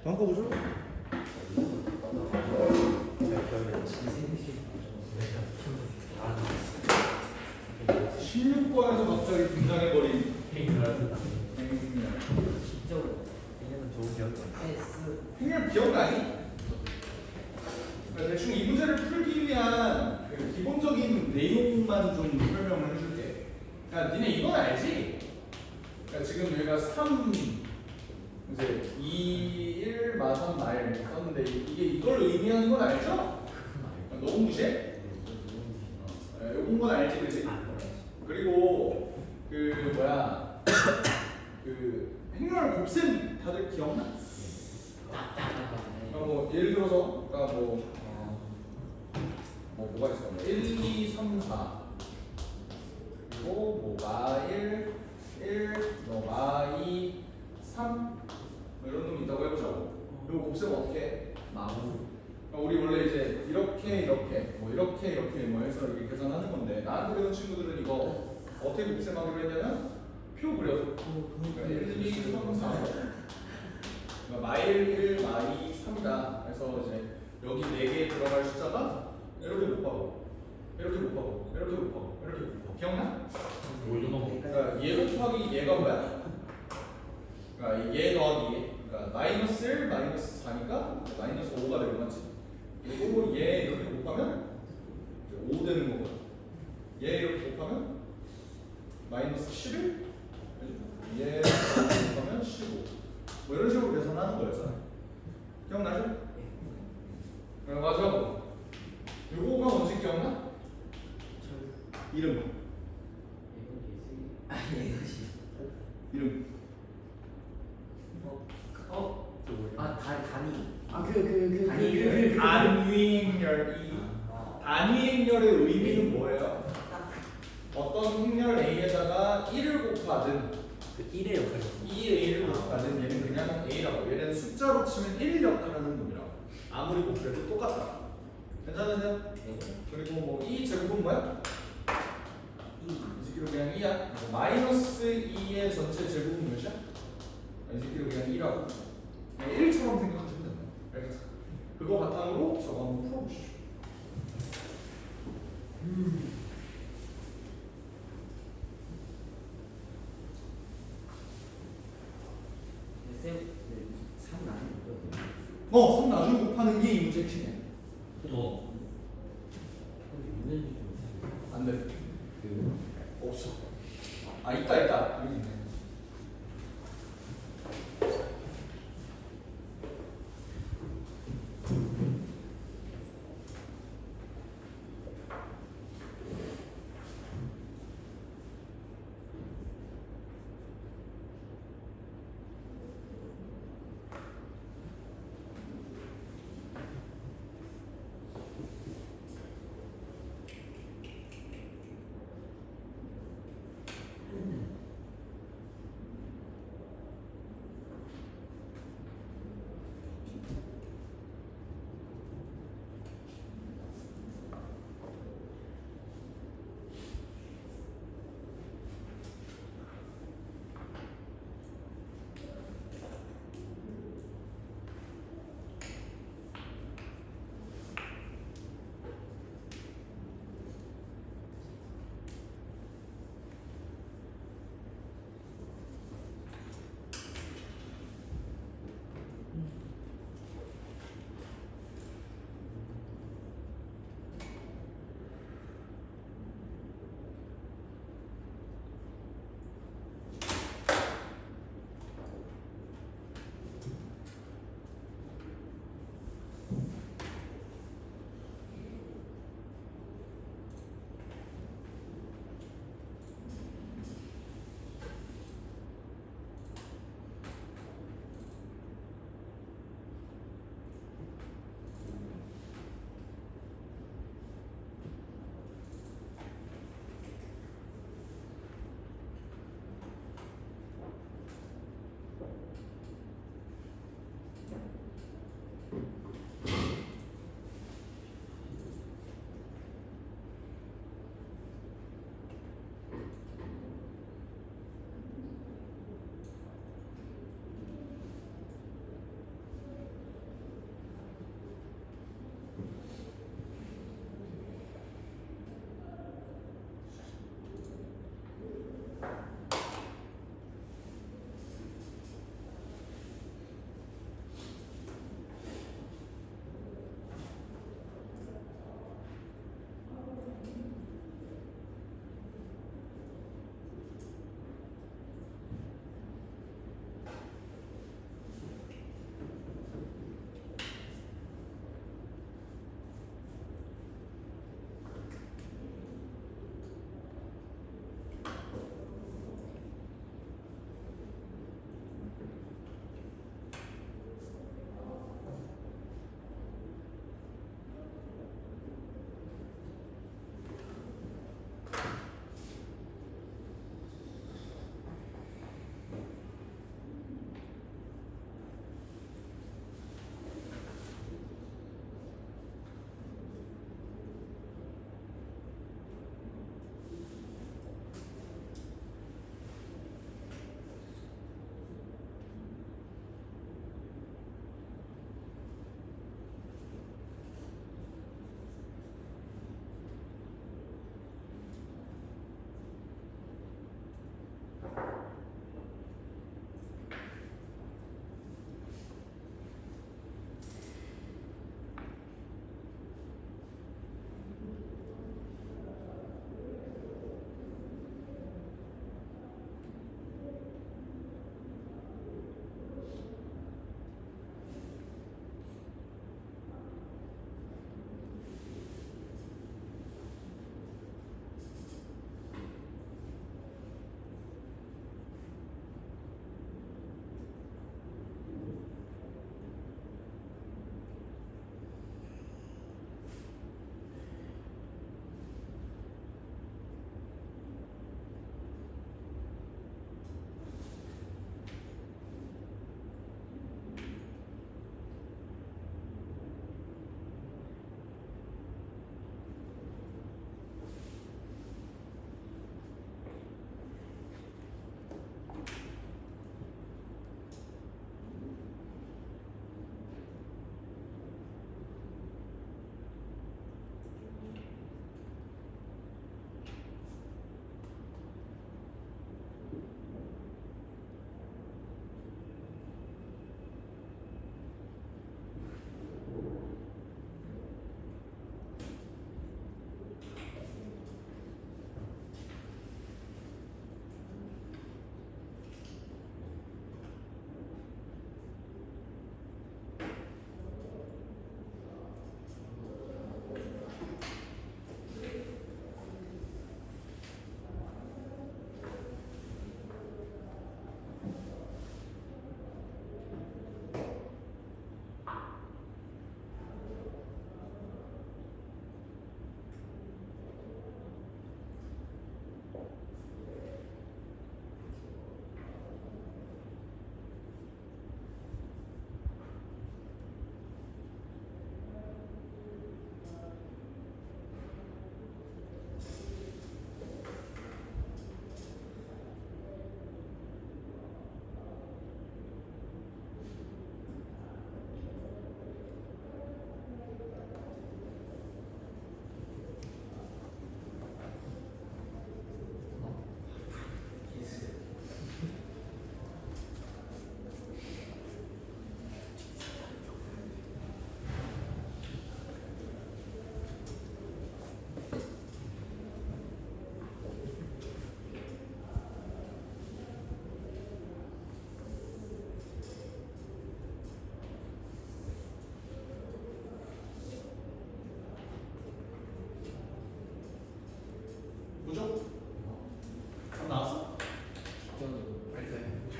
바꿔보죠. 아, 16번에서 갑자기 등장해버린 진짜로 얘네는 좋은 기억이 행렬 기억나니? 대충 이 문제를 풀기 위한 그 기본적인 내용만 좀 설명을 해줄게. 그러니까 니네 이건 알지? 그러니까 지금 여기가 3 이제 2, 1, 마3 말 썼는데 이게 이걸 의미하는 건 알죠? 너무 무시해? 요건 건 알지, 그지? 그리고 그 뭐야 그 행렬 곱셈 다들 기억나? 뭐 예를 들어서 그러니까 뭐가 있어? 1, 2, 3, 4 그리고 뭐 마1, 1, 마2, 3 뭐 이런 놈이 있다고 해보자고. 이거 곱셈 어떻게 해? 마구. 우리 원래 이제 이렇게 뭐 이렇게 뭐 해서 이렇게 계산하는 건데 나한테 배운 친구들은 이거 어떻게 곱셈하기로 했냐면 표 그려서 그러니까 1, 2, 3, 4 그러니까 마1, 1, 마2, 3이다. 그래서 이제 여기 4개 들어갈 숫자가 이렇게 곱하고 이렇게 곱하고 이렇게 곱하고 이렇게 곱하고 기억나? 그러니까 얘 곱하기 얘가 뭐야? 그러니까 얘 더하기 얘 그러니까 마이너스 1, 마이너스 4니까 마이너스 5가 되는 거지. 그리고 얘 이렇게 곱하면 5 되는 거고 얘 이렇게 곱하면 마이너스 11 얘 이렇게 곱하면 15 뭐 이런 식으로 계산하는 거였잖아. 기억나죠? 네, 맞아. 요거가 뭔지 기억나? 이름. 이름. 단위행렬 단위행렬의 의미는 뭐예요? 어떤 행렬 A에다가 1을 곱하든 1의 역할이 2의 A를 곱하든 얘는 그냥 A라고. 얘는 숫자로 치면 1 역할하는 놈이라고. 아무리 곱해도 똑같다. 괜찮으세요? 그리고 뭐 이 제곱은 뭐야? 2 새끼로 그냥 2야. 마이너스 2의 전체 제곱은 몇이야? 이 새끼로 그냥 2라고. 1처럼 생각하시면 된다. 알겠어? 그거 바탕으로 저거 한번 풀어보시죠. 쌤 3 나누는 3 나중에 곱하는 게 이 문제 핵심이야. 안 돼. 없어. 있다. 여기 있네.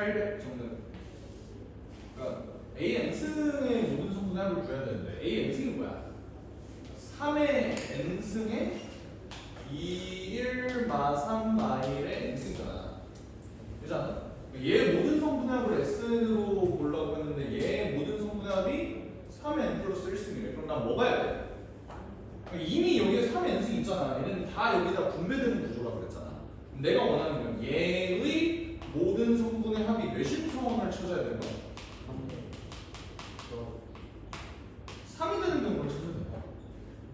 800 정도. 그러니까 A n승의 모든 성분의 합을 구해야 되는데 A n승이 뭐야? 3의 n승의 2, 1, 마 3, 마 1의 n승이잖아. 그잖아. 얘 모든 성분의 합을 S로 보려고 했는데 얘 모든 성분의 합이 3의 n 플러스 1승이래. 그럼 난 뭐 가야 돼? 이미 여기에 3의 n승이 있잖아. 얘는 다 여기다 분배되는 구조라고 그랬잖아. 내가 원하는 건 얘의 모든 성분의 합이 몇인 상황을 찾아야 되는 거야? 3이 되는 경우를 찾아야 되는 거야.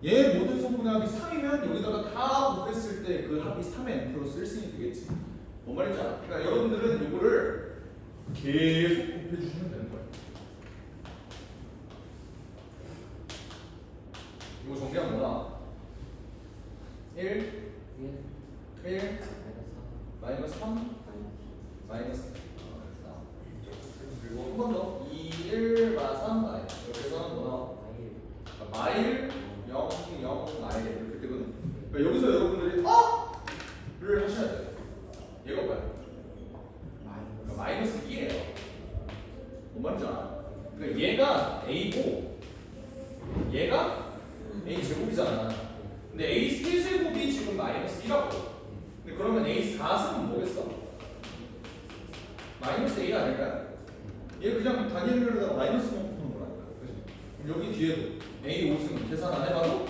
얘 모든 성분의 합이 3이면 여기다가 다 곱했을 때 그 합이 3의 n 플러스 1승이 되겠지. 뭔 말인지 알아? 그러니까 여러분들은 이거를 계속 곱해주시면 되는 거예요. 이거 정리하면 뭐다? 1, 1, 마이너스 3, 마이너스 그리고 한 번 더 2, 1, 마 3, 마이 여기서는 뭐다? 마일 0, 0, 마일 이렇게 되거든. 그러니까 여기서 여러분들이 를 하셔야 돼요. 얘가 뭐야? 그러니까 마이너스 2예요. 뭔 말인지 알아? 그러니까 얘가 A고 얘가 A 제곱이잖아. 근데 A 세제곱이 지금 마이너스 1라고. 근데 그러면 A 4승은 뭐겠어? 마이너스 A가 아닐까? 얘 그냥 단위 연결에다가 마이너스만 푸는 거라니까. 그치? 그럼 여기 뒤에도 A 5승 계산 안 해봐도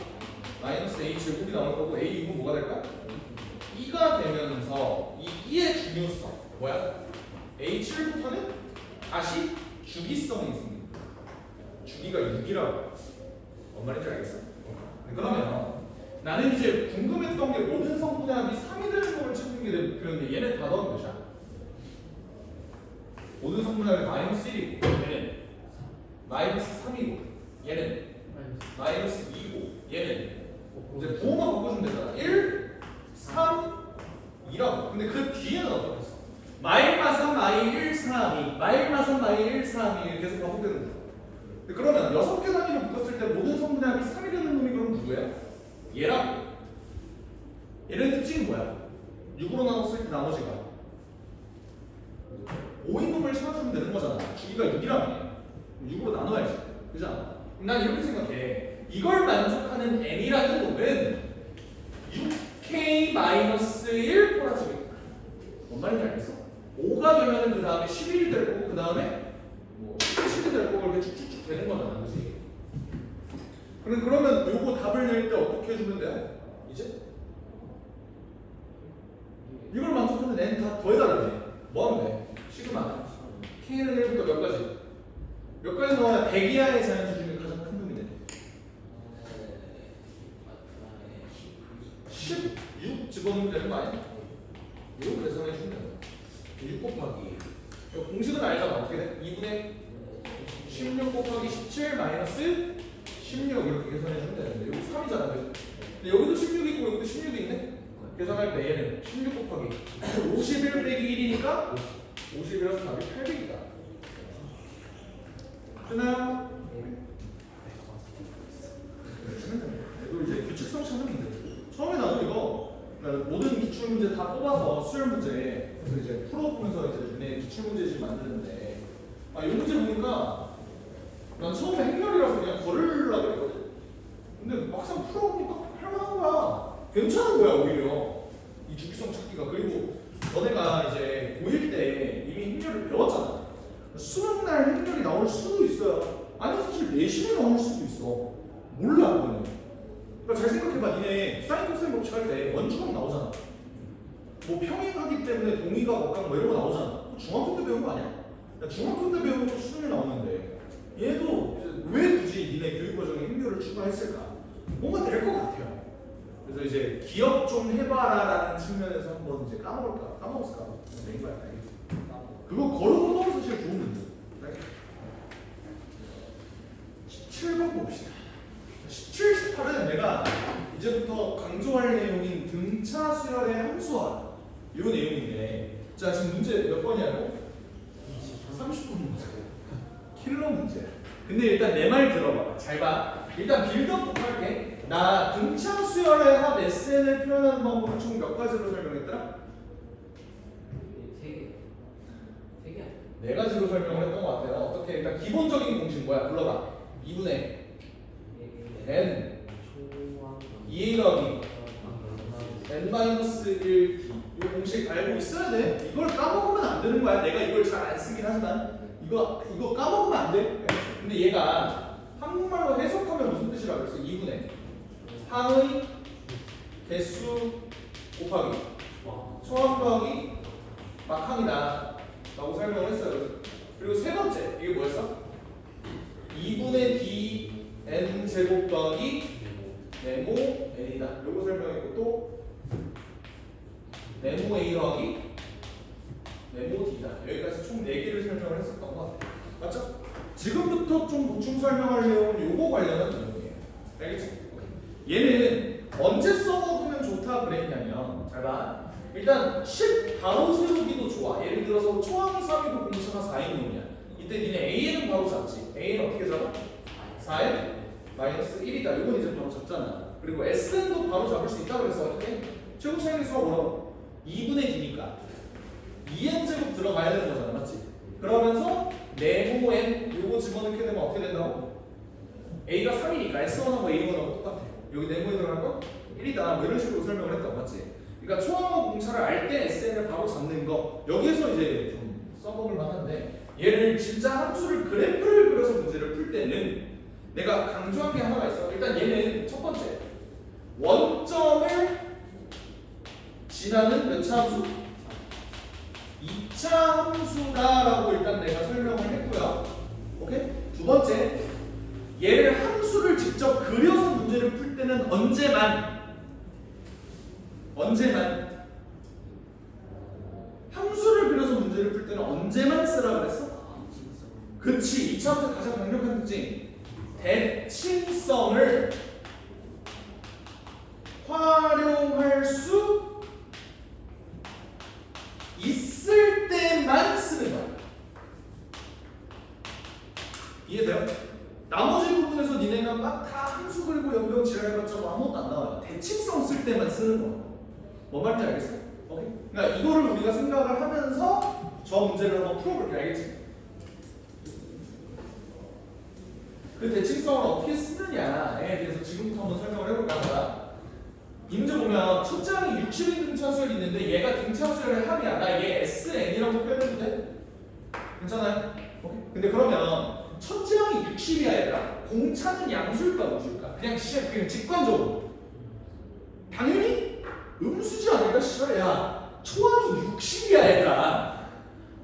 마이너스 A 제곱이 나올 거고 A 6은 뭐가 될까? 2가 되면서 이 2의 중요성 뭐야? A 7부터는 다시 주기성이 생깁니다. 주기가 6이라고. 뭔 말인지 알겠어? 그러면 나는 이제 궁금했던 게 모든 성분의 합이 3이 되는 걸 찾는 게 목표였는데 얘는 다 넣은 것이야. 모든 성분의 합이 마이너스 1이고 얘는 마이너스 3이고 얘는 마이너스 2고 얘는 이제 부호만 바꿔주면 되잖아. 1, 3, 2라고. 근데 그 뒤에는 어떻게 했어? 마일마 3, 마일 1, 3, 2 마일마 3, 마일 1, 3, 2 계속 반복되는 거야. 그러면 6개 단위로 묶었을 때 모든 성분의 합이 3이 되는 놈이 그럼 누구야? 얘라고. 얘는 특징이 뭐야? 6으로 나눴을 때 나머지가 5인 놈을 찾아주면 되는 거잖아. 주기가 6이라며. 6으로 나눠야지. 그잖아. 난 이렇게 생각해. 이걸 만족하는 n이라는 놈은 6k-1 꼬라지겠다. 뭔 말인지 알겠어? 5가 되면은 그 다음에 11이 될 거고 그 다음에 뭐 17이 될 거고 이렇게 쭉쭉쭉 되는 거잖아, 그렇지? 그러면 요거 답을 낼 때 어떻게 해주면 돼? 이제 이걸 만족하는 n는 다 더해달라네. 뭐 하면 돼? 시그마 k는 1부터 몇 가지? 몇 가지 넣어야 100 이하의 자연수 중에 가장 큰 놈이 돼? 16 집어넣으면 되는 거 아니야? 이거 계산해 주면 돼. 6 곱하기 공식은 알잖아. 어떻게 돼? 2분의 16 곱하기 17 마이너스 16 이렇게 계산해 주면 되는데 여기 3이잖아. 근데 여기도 16이 있고 여기도 16이 있네? 계산할 때 얘는 16 곱하기 51 빼기 1이니까 51에서 답이 800이다. 되나요? 이거 이제 규칙성 찾는데 처음에 나도 이거 모든 기출 문제 다 뽑아서 수열 문제 그래서 이제 풀어보면서 이제 눈에 기출 문제집 만드는데 이 문제 보니까 난 처음에 행렬이라서 그냥 걸으려고 했거든. 근데 막상 풀어보니까 할만한 거야. 괜찮은 거야 오히려 이 주기성 찾기가. 그리고 너네가 이제 고1 때 이미 행렬을 배웠잖아. 수능날 행렬이 나올 수도 있어요. 아니 사실 내신에 나올 수도 있어. 몰라 그거는. 그러니까 잘 생각해봐. 니네 사인 코사인 법칙 할 때 원주각 나오잖아. 뭐 평행하기 때문에 동의가 억각 뭐 이런 거 나오잖아. 중학교 때 배운 거 아니야? 중학교 때 배운 것도 수능에 나오는데 얘도 왜 굳이 니네 교육과정에 행렬을 추가했을까? 뭔가 될 것 같아요. 그래서 이제 기억 좀 해봐라라는 측면에서 한번 이제 까먹었을까? 낸 거야. 그거 걸어보는 건 사실 좋은 문제. 17번 봅시다. 17, 18은 내가 이제부터 강조할 내용인 등차 수열의 함수화 이 내용인데 자 지금 문제 몇 번이냐고? 30번 문제. 킬러 문제. 근데 일단 내 말 들어봐. 잘 봐. 일단 빌드업 할게. 나 등차 수열의 합 SN을 표현하는 방법을 총 몇 가지로 설명했더라? 3개. 3개 아니야? 네 가지로 설명을 했던 것 같아요. 어떻게 일단 기본적인 공식 뭐야? 불러봐. 2분의 n 2a 더하기 n-1d 이 공식 알고 있어야 돼. 이걸 까먹으면 안 되는 거야. 내가 이걸 잘 안 쓰긴 하지만 이거 까먹으면 안 돼. 근데 얘가 한국말로 해석하면 무슨 뜻이라 그랬어? 2분의 항의 개수 곱하기 초항 더하기 막항이다 라고 설명을 했어요. 그리고 세 번째 이게 뭐였어? 2분의 d n 제곱 더하기 네모 n이다. 요거 설명했고 또 네모 a 더하기 네모 d다. 여기까지 총 4개를 설명을 했었던 것 같아요. 맞죠? 지금부터 좀 보충 설명할 내용은 요거 관련한 내용이에요. 알겠지? 얘는 언제 써먹으면 좋다 그랬냐면 잘 봐. 일단 10 바로 세우기도 좋아. 예를 들어서 초항이 3이고 공차가 4인 놈이야. 이때 니네 a는 바로 잡지. a는 어떻게 잡아? 4n 마이너스 1이다. 이건 이제 바로 잡잖아. 그리고 sn도 바로 잡을 수 있다 그랬어. 이때 최고 차이수가 뭐라고? 2분의 d니까 2n 제곱 들어가야 되는 거잖아. 맞지? 그러면서 네모 n 요거 집어넣게 되면 어떻게 된다고? a가 3이니까 s1하고 a1하고 똑같아. 여기 네모에 들어갈 거 1이다. 뭐 이런 식으로 설명을 했다고. 맞지? 그러니까 초항하고 공차를 알 때 sn을 바로 잡는 거. 여기에서 이제 좀 써먹을 만한데 얘를 진짜 함수를 그래프를 그려서 문제를 풀 때는 내가 강조한 게 하나가 있어. 일단 얘는 첫 번째 원점을 지나는 몇 차 함수? 2차 함수다라고 일단 내가 설명을 했고요. 오케이? 두 번째, 얘를 함수를 직접 그려서 문제를 풀 때는 언제만 함수를 그려서 문제를 풀 때는 언제만 쓰라고 그랬어? 그치. 2차 함수의 가장 강력한 특징 대칭성을 활용할 수 있을 때만 쓰는 거야. 이해돼요? 나머지 부분에서 니네가 막 다 함수 그리고 연병 지랄해봤자 아무것도 안 나와요. 대칭성 쓸 때만 쓰는 거야. 뭔 말인지 알겠어? 오케이? 그러니까 이거를 우리가 생각을 하면서 저 문제를 한번 풀어볼게. 알겠지? 그 대칭성을 어떻게 쓰느냐에 대해서 지금부터 한번 설명을 해볼까 하다. 이 문제 보면 첫째 항이 60인 등차수열이 있는데 얘가 등차수열의 합이야. 나 얘 SN이라고 표현해도 돼? 괜찮아요? 오케이. 근데 그러면 첫째 항이 60이야 얘들아. 공차는 양수일까 음수일까? 그냥 직관적으로 당연히 음수지 않을까? 씨발 야 초항이 60이야 얘들아.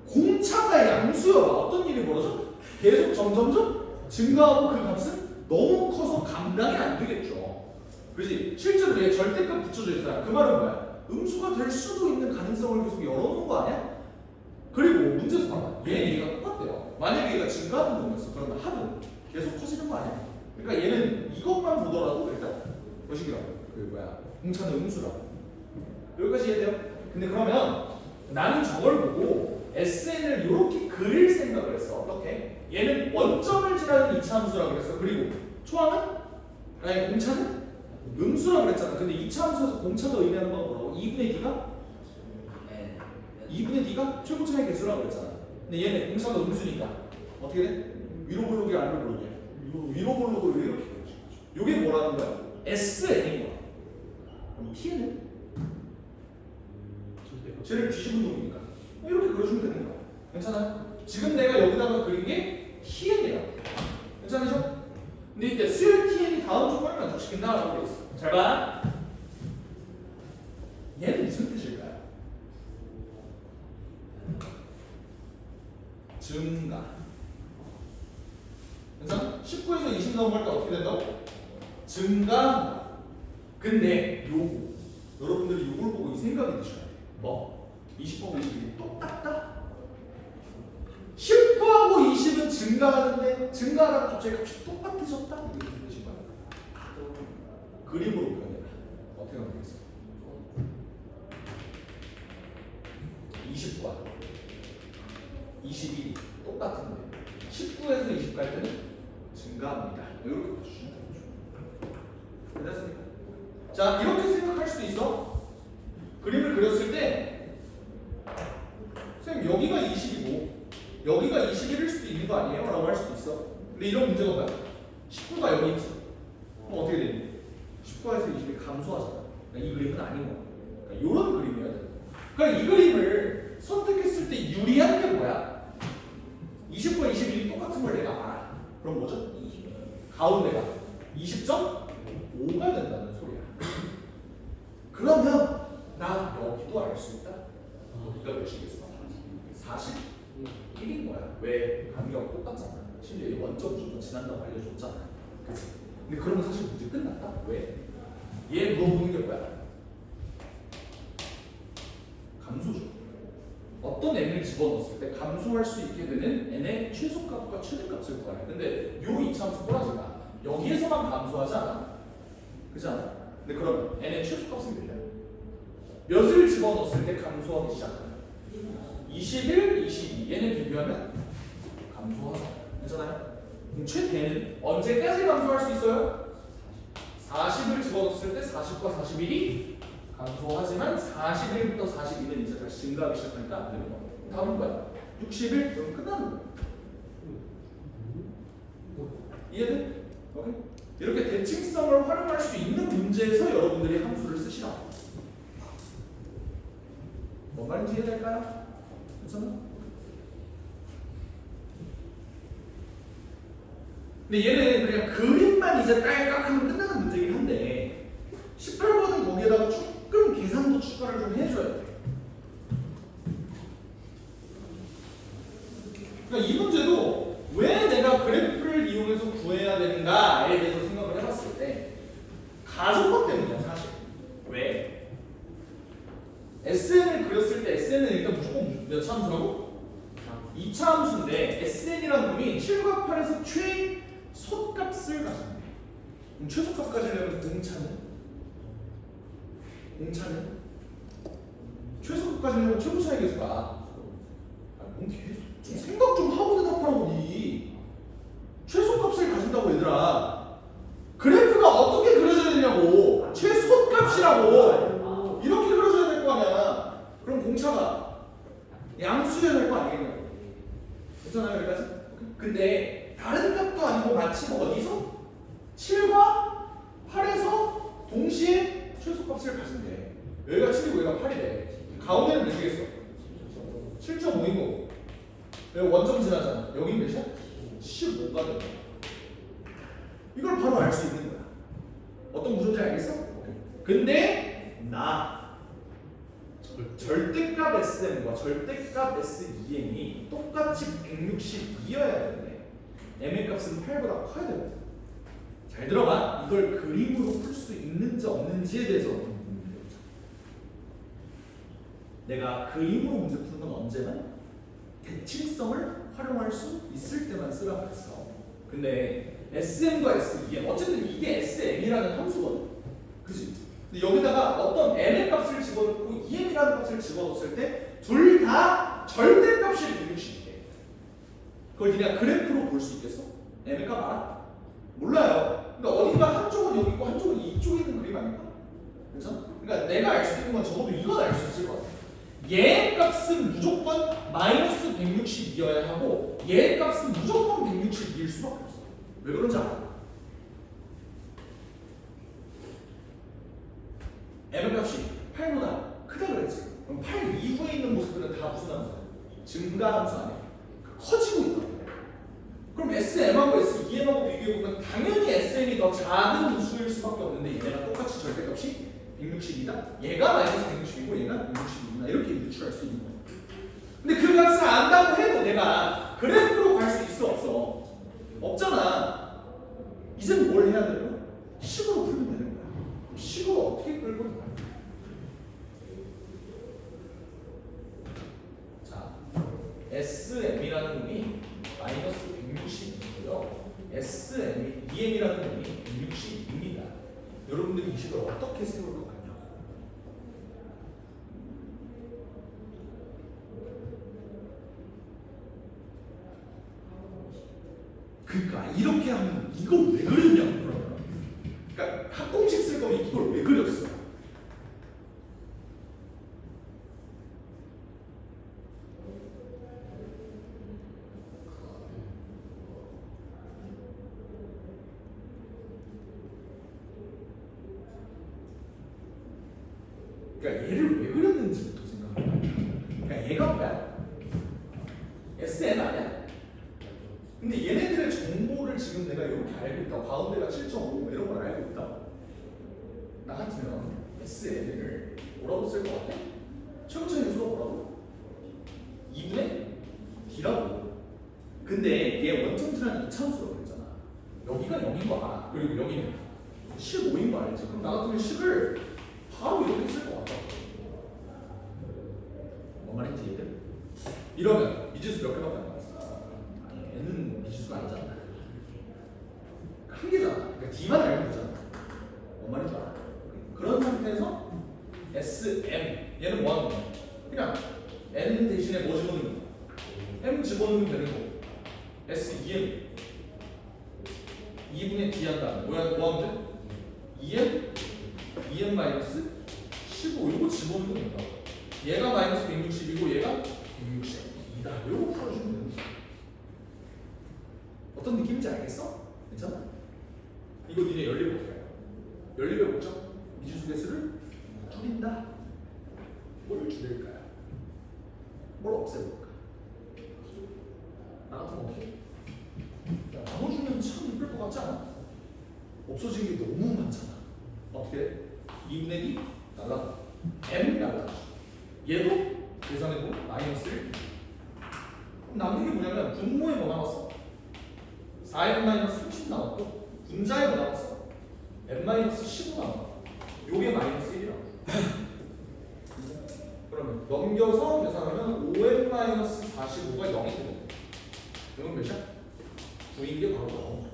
공차가 양수여봐. 어떤 일이 벌어져? 계속 점점점 증가하고 그 값은 너무 커서 감당이 안 되겠죠. 그렇지? 실제로 얘 절대값 붙여져 있잖아. 그 말은 뭐야? 음수가 될 수도 있는 가능성을 계속 열어놓은 거 아니야? 그리고 문제에서 봐봐. 얘가 똑같대요. 만약에 얘가 증가하는 놈이었어. 그러면 합은 계속 커지는 거 아니야? 그러니까 얘는 이것만 보더라도 일단 뭐시기라고? 공차는 음수라고. 여기까지 이해돼요? 근데 그러면 나는 저걸 보고 SN을 이렇게 그릴 생각을 했어. 어떻게? 얘는 원점을 지나는 2차 함수라고 그랬어. 그리고 초항은? 아니 공차는? 음수라고 그랬잖아. 근데 2차 함수에서 공차도 의미하는 건 뭐라고? 2분의 D가? 2분의 D가 최고 차이 개수라고 그랬잖아. 근데 얘는 공차가 음수니까 어떻게 돼? 위로 볼록이 아래로 볼록이야. 위로 볼록을 왜 이렇게 그려지? 요게 뭐라는 거야? SN인 거야. 그럼 T는? 쟤를 뒤집은 놈이니까 이렇게 그려주면 되는 거야. 괜찮아요? 지금 내가 여기다가 그린 게 TN이야. 괜찮으죠? 근데 이때 수열 TN이 다음 조건을 만족시킨다라고 돼 있어. 잘 봐. 얘는 무슨 뜻일까요? 증가. 그래서 19에서 20 넘어갈 때 어떻게 된다고? 증가한다. 근데 요거 여러분들이 요걸 보고 이 생각이 드셔야 돼. 뭐? 20하고 20이 똑같다? 10하고 20은 증가하는데 증가하다가 갑자기 값이 똑같아졌다? 이게 무슨 뜻인 거야? 그림으로 표현해라. 어떻게 하면 되겠어? 20과 21이 똑같은데 19에서 20 갈 때는 증가합니다. 이렇게 보여주시면 되죠. 됐습니까? 자, 이렇게 생각할 수도 있어. 그림을 그렸을 때 선생님 여기가 20이고 여기가 21일 수도 있는 거 아니에요? 라고 할 수도 있어. 근데 이런 문제가 뭐야? 19가 여기 있지. 그럼 어떻게 되니? 19에서 20이 감소하잖아. 그러니까 이 그림은 아닌 거야. 그러니까 이런 그림이어야 돼. 그러니까 이 그림을 선택했을 때 유리한 게 뭐야? 20과 21이 똑같은 걸 내가 알아. 그럼 뭐죠? 가운데가 20.5가 된다는 소리야. 그러면 나 여기도 알 수 있다. 여기가 몇이겠어? 41인 거야. 왜? 간격 똑같잖아. 심지어 이 원점 무조건 지난다고 알려줬잖아. 그치? 근데 그러면 사실 문제 끝났다. 왜? 얘 물어보는 게 뭐야? 감소죠. 어떤 n을 집어넣었을 때 감소할 수 있게 되는 n의 최소값과 최대값을 구하래. 근데 요 이차함수 꼬라지가 여기에서만 감소하지 않아? 그렇지 않아? 근데 그럼 n의 최소값은 몇이야? 몇을 집어넣었을 때 감소하기 시작하냐? 21, 22 얘네 비교하면 감소하잖아. 괜찮아요? 그럼 최대는 언제까지 감소할 수 있어요? 40을 집어넣었을 때 40과 41이 감소하지만 41부터 42는 이제 다시 증가하기 시작하니까 안 되는 거야. 다음은 뭐야? 60일? 그럼 끝나는 거야. 이해돼? 오케이? 이렇게 대칭성을 활용할 수 있는 문제에서 여러분들이 함수를 쓰시라. 뭔 말인지 이해될까요? 괜찮아? 근데 얘는 그냥 그림만 이제 딸깍 하면 끝나는 문제긴 한데 18번은 거기에다가 조금 계산도 추가를 좀 해줘야 돼. 그러니까 이 문제도 왜 내가 그래프를 이용해서 구해야 되는가에 대해서 생각을 해봤을 때 가정법 때문이야 사실. 왜? SN을 그렸을 때 SN은 일단 무조건 몇 차 함수라고? 2차 함수인데 SN이라는 놈이 7과 8에서 최소값을 가진대. 그럼 최소값 가지려면 공차는? 최소값 가지려면 최고차의 계수가 뭔 계속 좀 생각 좀 하고 대답하라고 니. 최소값을 가진다고 얘들아. 그래프가 어떻게 그려져야 되냐고. 최소값이라고. 이렇게 그려져야 될 거 아니야. 그럼 공차가 양수여야 될 거 아니겠냐고. 괜찮아요 여기까지? 근데 다른 값도 아니고 마침 어디서? 7과 8에서 동시에 최소값을 가진대. 여기가 7이고 여기가 8이래. 가운데는 몇이겠어? 7.5이고 여기 원점 지나잖아. 여긴 몇이야? 15가 된다. 이걸 바로 알 수 있는 거야. 어떤 구조인지 알겠어? 근데 나 절대값 SM과 절대값 SEM이 똑같이 162여야 되는데 m의 값은 8보다 커야 되거든. 잘 들어봐. 이걸 그림으로 풀 수 있는지 없는지에 대해서 내가 그림으로 문제 푸는 건 언제나 대칭성을 활용할 수 있을 때만 쓰라고 했어. 근데 SM과 SEM 어쨌든 이게 SM이라는 함수거든. 그치? 근데 여기다가 어떤 m의 값을 집어넣고 EM이라는 값을 집어넣었을 때 둘 다 절대값이 160이래. 그걸 그냥 그래프로 볼 수 있겠어? m의 값 알아? 몰라요. 그러니까 어딘가 한쪽은 여기 있고 한쪽은 이쪽에 있는 그림 아닐까? 그렇죠? 그러니까 내가 알 수 있는 건 적어도 이건 알 수 있을 것 같아. 얘 값은 무조건 마이너스 162여야 하고 얘 값은 무조건 162일 수밖에 없어. 왜 그런지 알아? m의 값이 8보다 크다 그랬지. 그럼 8 이후에 있는 모습들은 다 무슨 함수야? 증가 함수 아니야? 커지고 있단 말이야. 그럼 SM하고 SEM하고 비교해보면 당연히 SM이 더 작은 수일 수밖에 없는데 얘네가 똑같이 절대값이 160이다? 얘가 마이너스 160이고 얘가 160이구나 이렇게 유출할 수 있는 거야. 근데 그 값을 안다고 해도 내가 그래프로 갈 수 있어 없어? 없잖아. 이제는 뭘 해야 되는 거야? 식으로 풀면 되는 거야. 식으로 어떻게 끌고 나가야 돼? 자, SM이라는 놈이 마이너스 160이고요. EM이라는 놈이 160입니다. 여러분들이 이 식을 어떻게 세울 것 같냐고. 그러니까 이렇게 하면 이걸 왜 그렸냐고. 그러니까 합공식 쓸 거면 이걸 왜 그렸어? 그러니까 얘를 왜 그렸는지부터 생각해봐. 그러니까 얘가 뭐야? SN 아니야? 근데 얘네들의 정보를 지금 내가 이렇게 알고 있다. 가운데가 7.5 이런 걸 알고 있다. 나 같으면 SN을 뭐라고 쓸 것 같아? 최고차 인수가 뭐라고? 2분의 D라고. 근데 얘 원점수랑 이차함수라고 그랬잖아. 여기가 0인 거 알아. 그리고 여기는 15인 거 알지? 그럼 나 같으면 10을 바로 이렇게 쓸 것 같다. 뭔 말인지 얘들? 이러면 미지수 몇 개밖에 안 남았어? 아니 N은 미지수가 아니잖아. 한 개잖아. 그러니까 D만 알면 되잖아. 뭔 말인지 알아? 그런 상태에서 SM 얘는 뭐 하는 거야? 그냥 N 대신에 뭐 집어넣는 거야? M 집어넣으면 되는 거고 SEM 2분의 D 한다. 뭐 하면 돼? EM? EM 마이너스 15 이거 집어넣으면 된다. 얘가 마이너스 160이고 얘가 162다. 이거 풀어주면 되는 거야. 어떤 느낌인지 알겠어? 괜찮아? 이거 니네 연립법이야. 연립의 목적? 미지수 개수를 줄인다. 뭘 줄일까요? 뭘 없애볼까? 나 같으면 어떻게? 야, 나눠주면 참 이쁠 것 같지 않아? 없어진 게 너무 많잖아. 어떻게 돼? 2분의 D 날라가. M 날라가. 얘도 계산해보면 마이너스 1. 그럼 남는 게 뭐냐면 분모에 뭐 남았어? 4M 마이너스 30 나왔고 분자에 뭐 남았어? M 마이너스 15 나왔고 요게 마이너스 1이라고. 그러면 넘겨서 계산하면 5M 마이너스 45가 0이 되는 거야. 이건 몇이야? 9인 게 바로 0.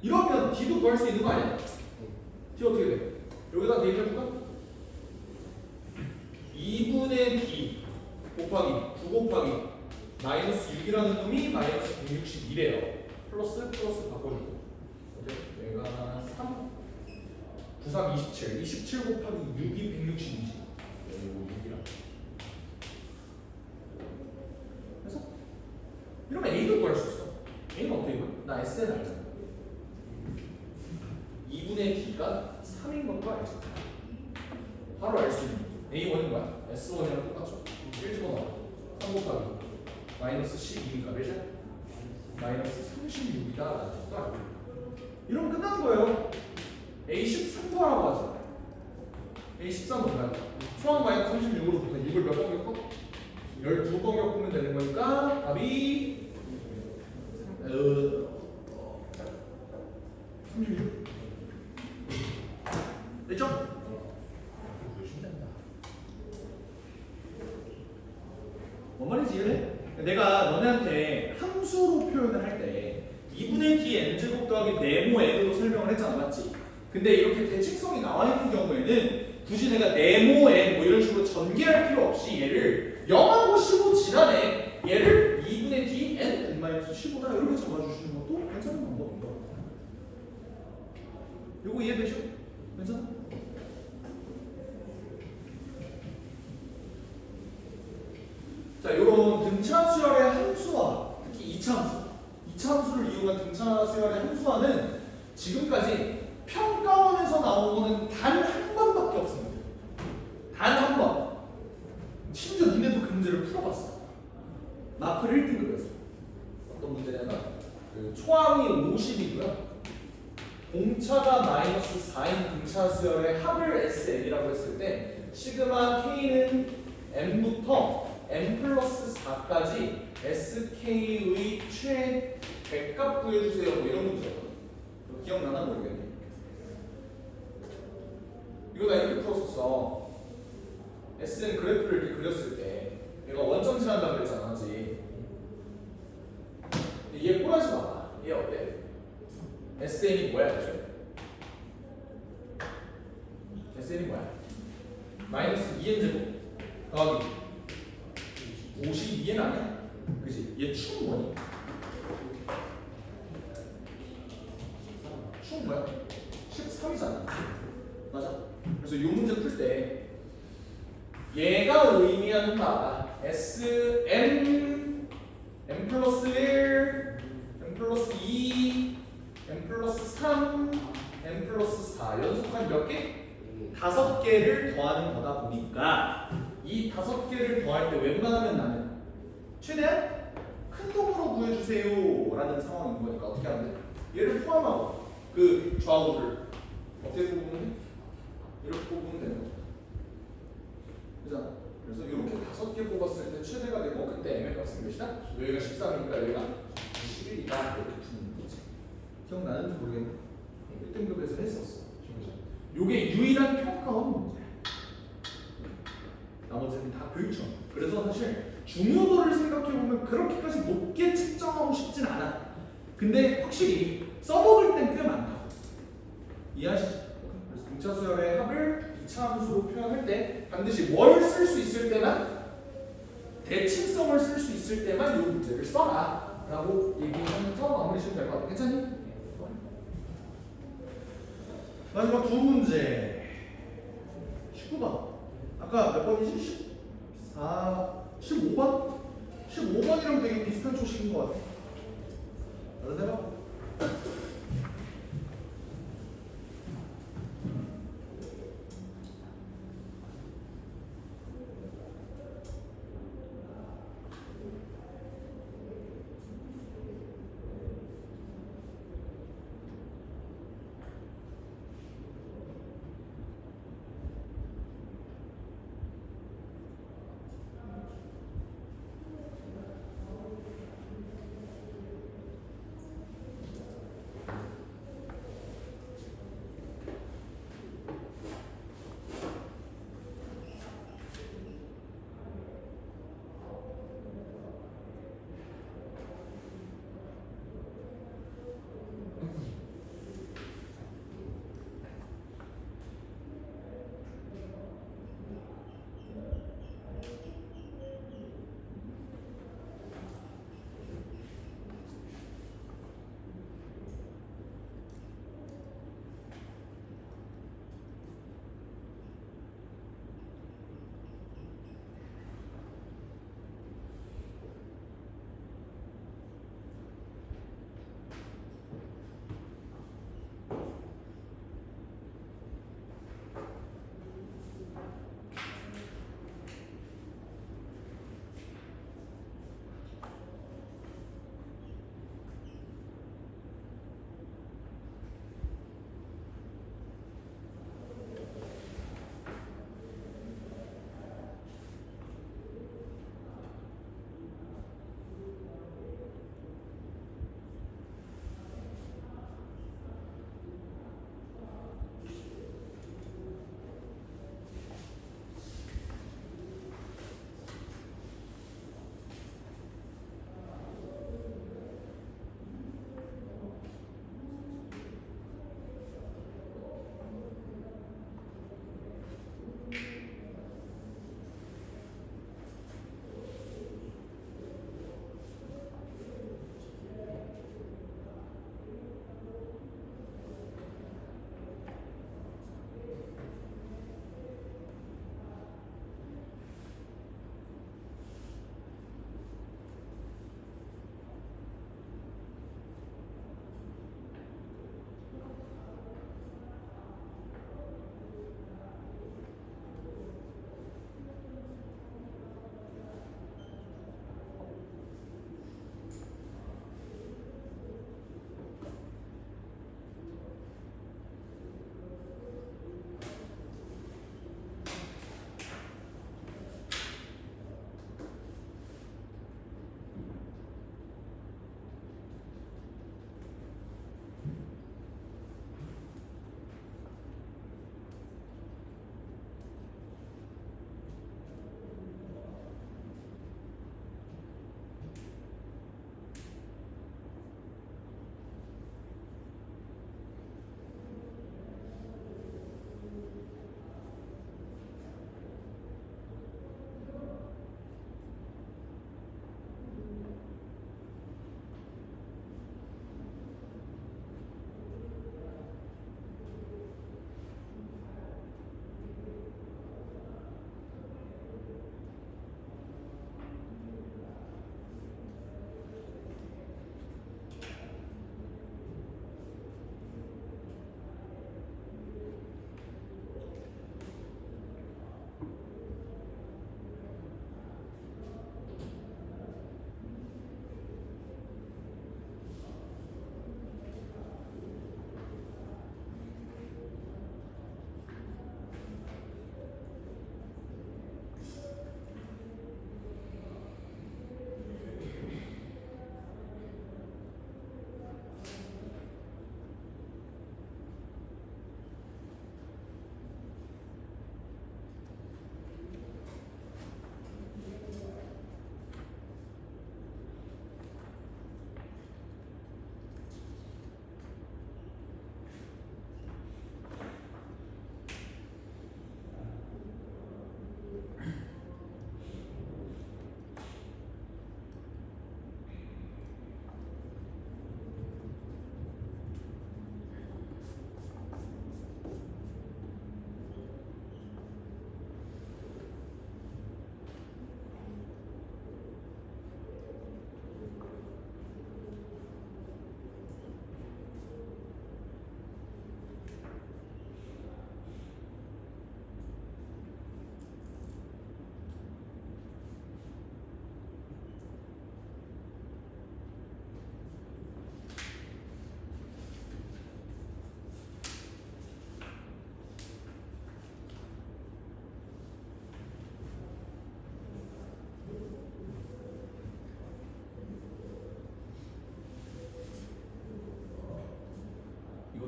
이러면 D도 구할 수 있는 거 아니야? D 어떻게 돼? 여기다 대입해볼까? 2분의 D 곱하기 9 곱하기 마이너스 6이라는 놈이 마이너스 161이에요. 플러스 바꿔주고 얘가 3 9, 3, 27 27 곱하기 6이 162지. 이거 6이라. 그래서 이러면 A도 구할 수 있어. A는 어떻게 구해? 나 SN 알잖아. 2분의 D가 3인 것도 알지. 바로 알 수 있는 A1은 뭐야? S1이랑 똑같죠? 1 집어넣어. 3 곱하기 마이너스 12니까 몇이야? 마이너스 36이다 라는 것도 알고. 이러면 끝나는 거예요. A13도 하라고 하죠. A13은 뭐야? 초항 마이너스 36으로부터 6을 몇 번 겪어? 12번 겪으면 되는 거니까 답이 36. 됐죠? 뭔 말인지 이해해? 내가 너네한테 함수로 표현을 할 때 2분의 D n제곱 더하기 네모 n으로 설명을 했잖아, 맞지? 근데 이렇게 대칭성이 나와 있는 경우에는 굳이 내가 네모 n 뭐 이런 식으로 전개할 필요 없이 얘를 0하고 15 지나네 얘를 2분의 D n n-15다 이렇게 잡아주시는 것도 괜찮은 방법인 것 같아요. 이거 이해되죠? 괜찮아? 자, 요런 등차 수열의 함수화, 특히 2차 함수, 2차 함수를 이용한 등차 수열의 함수화는 지금까지 평가원에서 나온 거는 단 한 번밖에 없습니다. 단 한 번. 심지어 니네도 그 문제를 풀어봤어. 마플 1등급에서. 어떤 문제냐면 그 초항이 50이고요. 공차가 마이너스 4인 등차 수열의 합을 SN이라고 했을 때 시그마 K는 M부터 M 플러스 4까지 SK의 최백값 구해주세요. 뭐 이런 문제였거든. 기억나나 모르겠네. 이거 나 이렇게 풀었었어. SN 그래프를 이렇게 그렸을 때 얘가 원점 지난다 그랬잖아, 그렇지? 얘 꼬라지 마봐. 얘 어때? SN이 뭐야, 그죠? SN이 뭐야? 마이너스 2n제곱 더하기 52n 아니야? 그지? 얘 축 뭐니? 축 뭐야? 13이잖아. 맞아? 그래서 이 문제 풀 때 얘가 의미하는 바 SM M 플러스 1 M 플러스 2 M 플러스 3 M 플러스 4 연속한 몇 개? 5개를 더하는 거다 보니까 이 5개를 더할 때 웬만하면 나는 최대한 큰 놈으로 구해주세요 라는 상황인 거니까 어떻게 하면 돼? 얘를 포함하고 그 좌우를 어떻게 뽑으면 돼? 이렇게 뽑으면 되는 거죠. 그잖아. 그래서 이렇게 5개 뽑았을 때 최대가 되고 그때 m의 값은 몇이다? 여기가 13이니까 여기가 21이다 이렇게 두는 거지. 기억나는지 모르겠네. 1등급에서 했었어. 요게 유일한 평가원 문제야. 나머지는 다 교육청. 그래서 사실 중요도를 생각해보면 그렇게까지 높게 측정하고 싶진 않아. 근데 확실히 써먹을 땐 꽤 많다. 이해하시죠? 그래서 등차 수열의 합을 2차 함수로 표현할 때 반드시 뭘 쓸 수 있을 때만 대칭성을 쓸 수 있을 때만 이 문제를 써라 라고 얘기하면서 마무리 지으면 될 것 같아. 괜찮니? 마지막 두 문제 19번 아까 몇 번이지? 15번? 15번이랑 되게 비슷한 초식인 것 같아. 다른 해봐.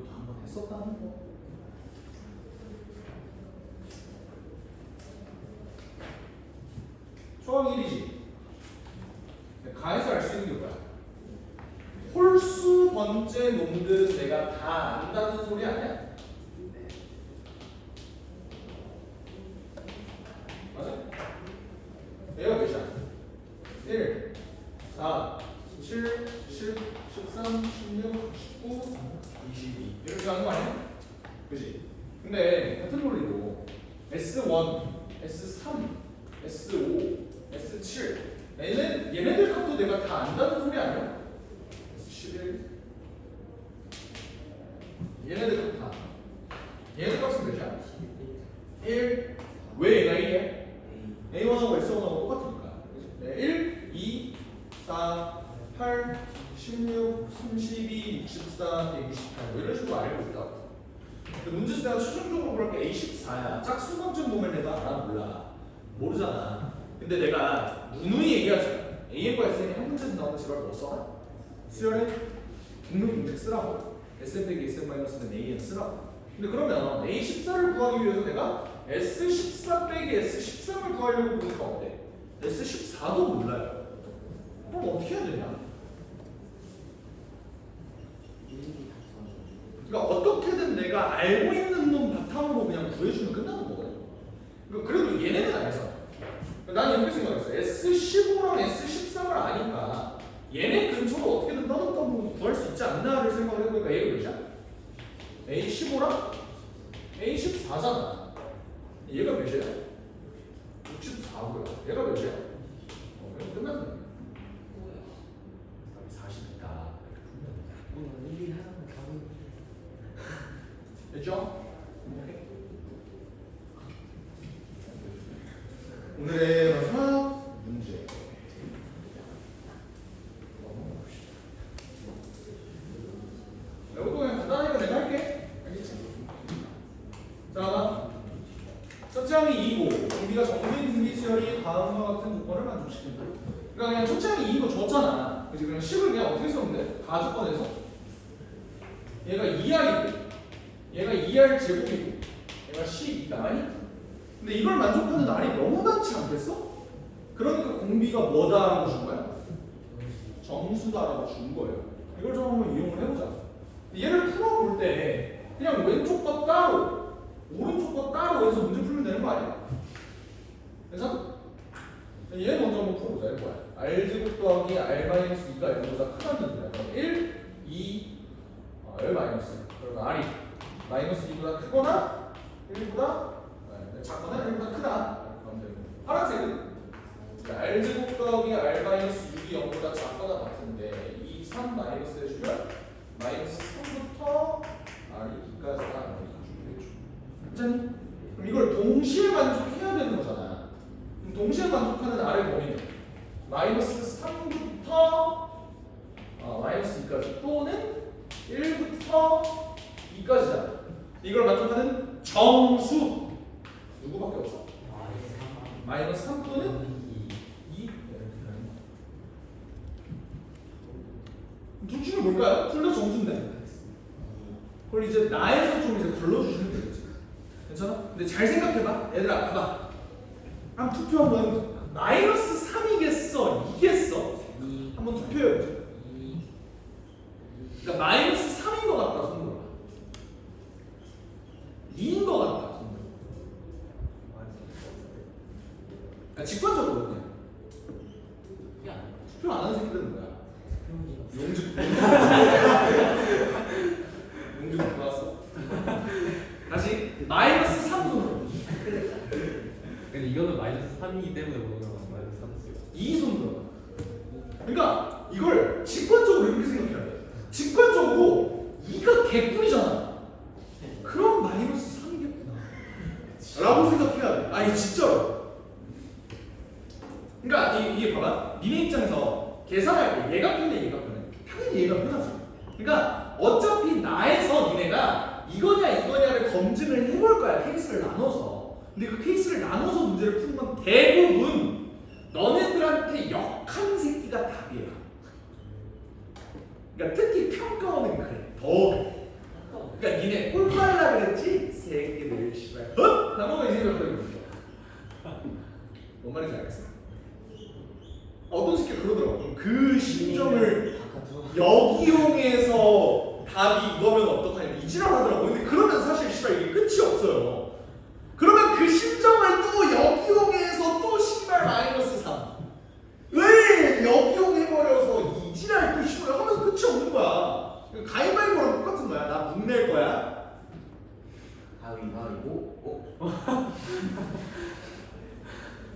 이것도 한번 했었다는 거. 초항 1이지. 가에서 알 수 있는 게 뭐야? 홀수 번째 놈들은 내가 다 안다는 소리 아니야? 맞아? 얘가 몇이야? 1, 4, 7, 10, 13, 16, 19, 22 이렇게 하는 거 아니야? 그지? 근데 같은 논리로 S1, S3, S5, S7 얘네들 값도 내가 다 안다는 소리 아니야? S11 얘네들 값 다. 얘네들 값은 몇이야? 1 왜 얘가 1이야? A1하고 S1하고 똑같으니까. 1, 2, 4, 8, 16, 32, 64, 128 뭐 이런 식으로 알고 있다. 문제 수가 최종적으로 그렇게 A14야. 짝수만점 보면 내가 알아 몰라. 모르잖아. 근데 내가 누누이 얘기하지. AN과 SN이 한 문제에서 나오는 제발 뭐 써라? 수열에 분명 공식 쓰라고. SN 빼기 SN-는 AN 쓰라고. 근데 그러면 A14를 구하기 위해서 내가 S14 빼기 S13을 구하려고 보니까 어때? S14도 몰라요. 그럼 어떻게 해야 되냐? 그러니까 어떻게든 내가 알고 있는 놈 바탕으로 그냥 구해주면 끝나는 거거든. 그러니까 그래도 얘네는 알잖아. 난 이렇게 생각했어. S15랑 S13을 아니까 얘네 근처로 어떻게든 떠들떠보고 구할 수 있지 않나를 생각을 해보니까 A가 몇이야? A15랑 A14잖아. 얘가 몇이야? 64고요. 얘가 몇이야? 그럼 끝났네. 답이 40이다. 됐죠? 오늘의 마지막 문제. 이것도 그냥 간단하니까 내가 할게. 알겠지? 자, 첫째 항이 2고 우리가 정빈 분기수열이 다음과 같은 조건을 만족시킨다. 그러니까 그냥 첫째 항이 2고 줬잖아. 그래서 그냥 10을 그냥 어떻게 쓰면 돼? 가주권에서 얘가 2R이고 얘가 2R 제곱이고 얘가 12나니? 근데 이걸 만족하는 R이 너무 많지 않겠어? 그러니까 공비가 뭐다라고 준 거야? 정수다라고 준 거예요. 이걸 좀 한번 이용을 해보자. 얘를 풀어볼 때 그냥 왼쪽 거 따로 오른쪽 거 따로 해서 문제 풀면 되는 거 아니야? 괜찮아? 얘 먼저 한번 풀어보자. 이거 뭐야? R제곱 더하기 R-2가 1보다 크다는 소리야. 그럼 1, 2, R 마이너스. 그러면 R이 마이너스 2보다 크거나 1보다 작거나 1보다 크다. 그럼 되고. 파란색은 R제곱 더하기 R-6이 0보다 작거나 같은데 2, 3 마이너스 해주면 마이너스 3부터 R이 2까지가 준비해줘. 괜찮니? 그럼 이걸 동시에 만족해야 되는 거잖아. 그럼 동시에 만족하는 R의 범위는 마이너스 3부터 마이너스 2까지 또는 1부터 2까지잖아. 이걸 만족하는 정수 누구밖에 없어? 마이너스 3 또는 2. 둘 중에 뭘까요? 둘 다 정수인데. 그걸 이제 나에서 좀 이제 걸러주시면 되겠지. 괜찮아? 근데 잘 생각해봐. 얘들아, 봐봐. 한번 투표 한번 해보자. 마이너스 3이겠어? 2겠어? 한번 투표해보자. 그러니까 마이너스 3인 것 같다, 손으로. 2인 것 같다, 손으로. 그러니까 직관적으로 그냥. 투표 안 하는 새끼들은 뭐야? 용주. 용주 못 봤어? 다시 마이너스 3 손으로. 근데 이거는 마이너스 3이기 때문에 보는 거 마이너스 3. 2 손으로. 그러니까 이걸 직관적으로 이렇게 생각해야 돼. 직관적으로 2가 개꿀이잖아. 그럼 마이너스 3이겠구나 라고 생각해야 돼. 아니 진짜로. 그러니까 이게 봐봐. 니네 입장에서 계산할 때 얘가 편해 얘가 편해. 당연히 얘가 편하지. 그러니까 어차피 나에서 니네가 이거냐를 검증을 해볼 거야. 케이스를 나눠서. 근데 그 케이스를 나눠서 문제를 푸는 건 대부분 너네들한테 역한 새끼가 답이야. 그러니까 특히 평가원은 그래. 더 그래. 그러니까 니네 꿀빨라 그랬지? 새끼들 씨발 한번만 이제 몇 뭔 말인지 알겠어? 어떤 새끼가 그러더라고. 그럼 그 심정을 역이용해서 답이 이거면 어떡하냐 이지랄 하더라고. 근데 그러면 사실 씨발 이게 끝이 없어요. 그러면 그 심정을 또 역이용해서 또 씨발 마이너스 3 왜 역이용해버려서 이지랄 또 씨발 하면 끝이 없는 거야. 가위바위보랑 똑같은 거야. 나 묵낼 거야. 가위바위보.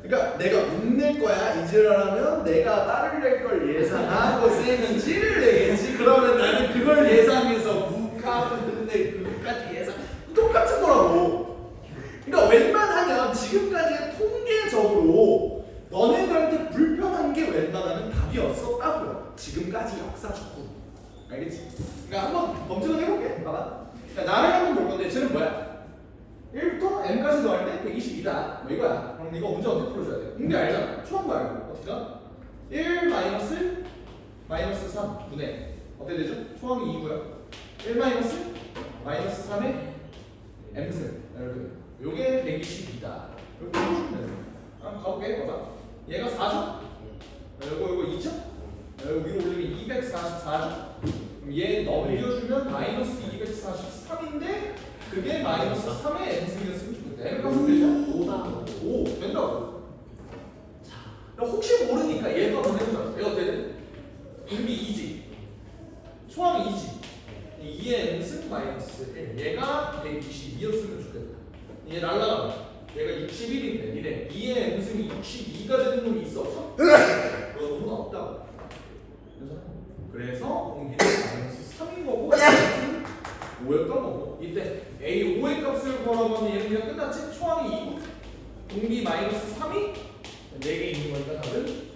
그러니까 내가 묵낼 거야 이지랄하면 내가 딸을 낼 걸 예상하고 쌤이 찌를 내겠지. 그러면 나는 그걸 예상해서 묵하는데 그것까지 예상 똑같은 거라고. 그러니까 웬만하면 지금까지 통계적으로 너네들한테 불편한 게 웬만하면 답이었었다고요. 지금까지 역사적으로. 알겠지? 그러니까 한번 검증을 해볼게. 봐봐. 그러니까 나를 한번 볼 건데 쟤는 뭐야? 1부터 m까지 더할 때 122다. 뭐 이거야. 그럼 이거 문제 어떻게 풀어줘야 돼? 근데 알잖아. 초항도 알고. 어떻게 가? 1 마이너스 3 분의 어떻게 되죠? 초항이 2고요. 1 마이너스 3의 m승. 이렇게. 요게 122다. 이렇게 풀어주면 되는 거야. 한번 가볼게. 봐봐. 얘가 4죠? 요거 2죠? 여기 위로 올리면 244죠? 그럼 얘 넘겨주면 마이너스 243인데 그게 마이너스 3의 n승이었으면 좋겠다. n값 되죠? 5다. 5 된다고. 자, 혹시 모르니까 얘도 한번 해보자. 얘가 어떻게 돼? 공비 2지. 초항 2지. 2의 n승 마이너스 1. 얘가 122였으면 좋겠다. 얘 날라가. 얘가 61인데 니네 2의 n승이 62가 되는 놈이 있어 없어? 그거 너무 없다고. 그래서 공비는 마이너스 3인 거고 n승 5였던 거고. 이때 a 5의 값을 구하면 얘는 그냥 끝났지? 초항이 2고 공비 마이너스 3이 4개 있는 거니까 답은